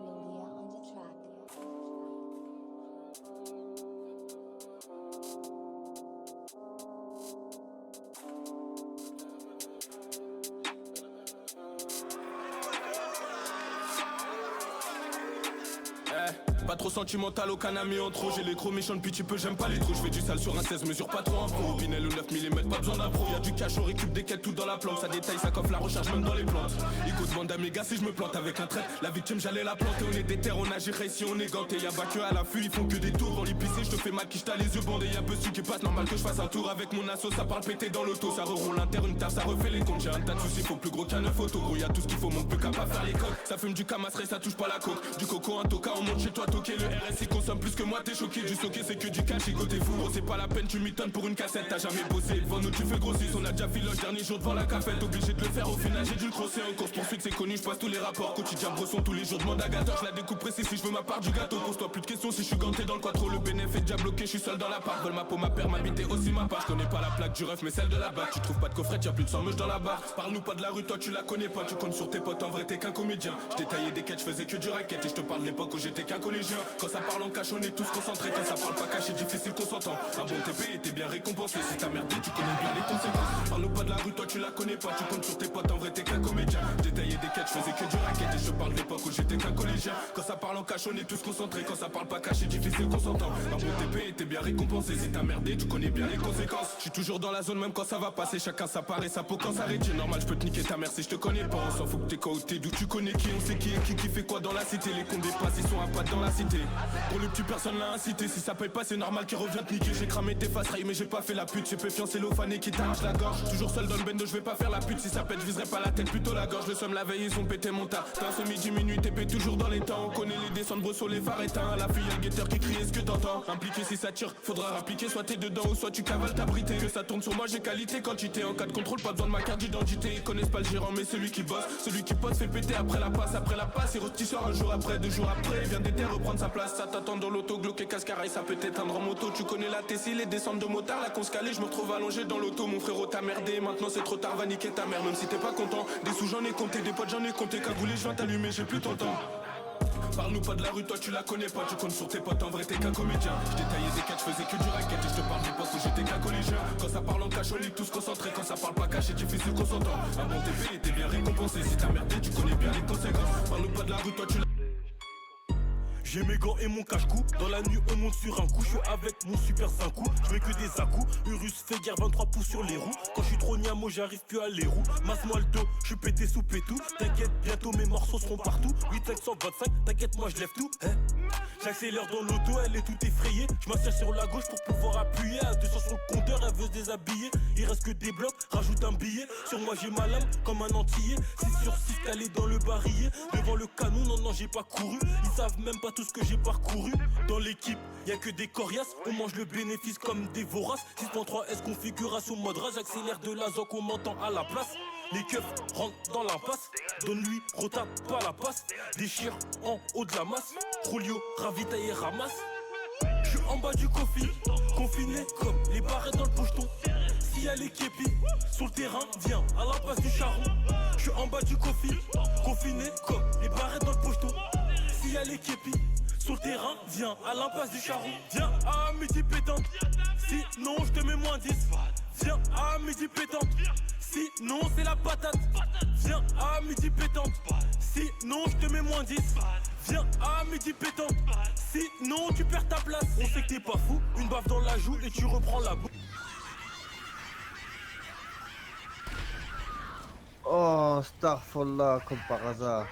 Melia on the track. Pas trop sentimental, aucun ami en trop. J'ai les gros méchants depuis tu peux, j'aime pas les trous. Je fais du sale sur un 16, mesure pas trop un pro. Pinel ou 9 mm, pas besoin d'un pro. Y'a du cash, on récup des quêtes tout dans la plante. Ça détaille, ça coffre la recharge même dans les plantes. Écoute, demande à mes gars si je me plante avec un trait. La victime, j'allais la planter. On est des terres, on agirait si on est ganté. Y'a pas que à l'affût, ils font que des tours. Dans l'épicé, je te fais mal, qui t'as les yeux bandés. Y'a peu qui passe, normal que je fasse un tour avec mon assaut. Ça parle pété dans l'auto, ça reroule l'inter, une taf, ça refait les comptes. J'ai un tas de soucis, faut plus gros qu'un 9 auto. Gros, y'a tout ce qu'il faut, manque plus qu'à pas faire les coques. Ça fume du camasserie, ça touche pas la coke. Du coco, un toca, on monte chez toi, toqué. Le RSI consomme plus que moi, t'es choqué. Du soqué, c'est que du cash, et t'es fou. Gros, c'est pas la peine, tu m'étonnes pour une cassette. T'as jamais bossé, devant nous tu fais grossir. On a déjà filoche, dernier jour devant la cafette. Obligé de le faire, au final j'ai dû le crosser. En course poursuite, c'est connu, je passe tous les rapports. Quotidien brosson, tous les jours, demande à gâteau. Je la découpe précis si je veux ma part du gâteau. Pose-toi plus de questions si je suis ganté dans le quattro. Le bénéfice est déjà bloqué, je suis seul dans la part. Veulent ma peau, ma paire, m'habiter aussi ma part. Je connais pas la plaque du ref, mais celle de la batte. Tu trouves pas de coffret, y'a plus de 100 meuches dans la barre. Parle-nous pas de la rue, toi tu la connais pas. Tu comptes sur tes potes, en vrai t'es qu'un comédien. Je taillé des quêtes, je faisais que du racket. Et je te parle de l'époque où j'étais qu'un collégien. Quand ça parle en cash, on est tous concentrés. Quand ça parle pas caché, difficile qu'on s'entend. Un bon TP était bien récompensé. Si t'as merdé, tu connais bien les conséquences. Parle-nous pas de la rue, toi tu la connais pas. Tu comptes sur tes potes, en vrai t'es qu'un comédien. J'ai taillé des quêtes, je faisais que du racket. Et je te parle de l'époque où j'étais qu'un collégien. Quand ça parle en cash, on est tous concentrés. Quand ça parle pas caché, difficile qu'on s'entend. Un bon TP était bien récompensé. Si t'as merdé, tu connais bien les conséquences. Je suis toujours dans la zone même quand ça va passer. Chacun sa part et sa peau quand ça rétire. Normal, je peux te niquer ta mère si je te connais pas. On s'en fout que t'es quoi ou t'es d'où tu connais qui. On sait qui est qui fait quoi dans la cité. Les cons dépassent, ils sont à pattes dans la cité. Pour le petit personne l'a incité. Si ça paye pas, c'est normal qu'il revient te niquer. J'ai cramé tes faces rails, mais j'ai pas fait la pute. J'ai fait fiancer l'ophané qui t'arrache la gorge. Toujours seul dans le bendo, je vais pas faire la pute. Si ça pète, je viserai pas la tête, plutôt la gorge. Le somme la veille, ils ont pété mon tas. T'as ce midi, minuit, TP toujours dans les temps. On connaît les descentes, brosseaux, les phares éteints. La fille, y'a le guetteur qui crie, est-ce que t'entends? Impliqué si ça tire, faudra rappliquer. Soit t'es dedans ou soit tu cavales ta brité. Que ça tourne sur moi, j'ai qualité, quantité. En cas de contrôle, pas besoin de ma carte d'identité. Ils connaissent pas le gérant, mais celui qui bosse. Celui qui poste fait péter après la passe. Après la passe, il restisseur un jour après, 2 jours après. Il vient d'été reprendre sa place. Ça t'attend dans l'auto, glauque et cascaraille. Ça peut t'éteindre en moto. Tu connais la Tessie, les descentes de motard. La conscalée, je me retrouve allongé dans l'auto. Mon frérot t'a merdé. Maintenant c'est trop tard, va niquer ta mère. Même si t'es pas content. Des sous j'en ai compté, des potes j'en ai compté. Cagoulé, je viens t'allumer, j'ai plus ton temps. Parle-nous pas de la rue, toi tu la connais pas. Tu comptes sur tes potes, en vrai t'es qu'un comédien. J'étais taillé des quêtes, je faisais que du racket. Et je te parle d'époque où j'étais qu'un collégien. Quand ça parle en cash, on est tous concentrés. Quand ça parle pas cash, c'est difficile qu'on s'entend. Un bon TP était bien récompensé. Si t'as merdé, tu connais bien les conséquences. Parle-nous pas de la rue, toi tu la... J'ai mes gants et mon cache-cou. Dans la nuit on monte sur un coup. Je suis avec mon super 5 coups. Je mets que des à-coups. Urus fait guerre 23 pouces sur les roues. Quand je suis trop niamo j'arrive plus à les roues. Masse-moi le dos, je suis pété sous pétou. T'inquiète bientôt mes morceaux seront partout. 8525, t'inquiète moi je lève tout hein. J'accélère dans l'auto, elle est toute effrayée. Je m'assieds sur la gauche pour pouvoir appuyer. À 200 sur le compteur, elle veut se déshabiller. Il reste que des blocs, rajoute un billet. Sur moi j'ai ma lame comme un antillais. 6 sur 6 calé dans le barillet. Devant le canon, non j'ai pas couru. Ils savent même pas tout ce que j'ai parcouru. Dans l'équipe, y'a que des coriaces. On mange le bénéfice comme des voraces. 6.3S configuration mode rage. J'accélère de la zoc, on m'entend à la place. Les keufs rentrent dans l'impasse. Donne-lui, retape pas la passe. Déchire en haut de la masse. Roulio, ravitaille et ramasse. Je suis en bas du coffee, confiné comme les barrettes dans le pocheton. S'il y a les képis sur le terrain, viens à la place du charron. Je suis en bas du coffee, confiné comme les barrettes dans le pocheton. S'il y a les képis sur le terrain, viens à l'impasse du charron. Viens à midi pétante, sinon je te mets moins 10. Viens à midi pétante, sinon c'est la patate. Viens à midi pétante, sinon je te mets moins 10. Viens à midi pétante, sinon tu perds ta place. On sait que t'es pas fou, une baffe dans la joue et tu reprends la boue. Oh, Starfallah, comme par hasard.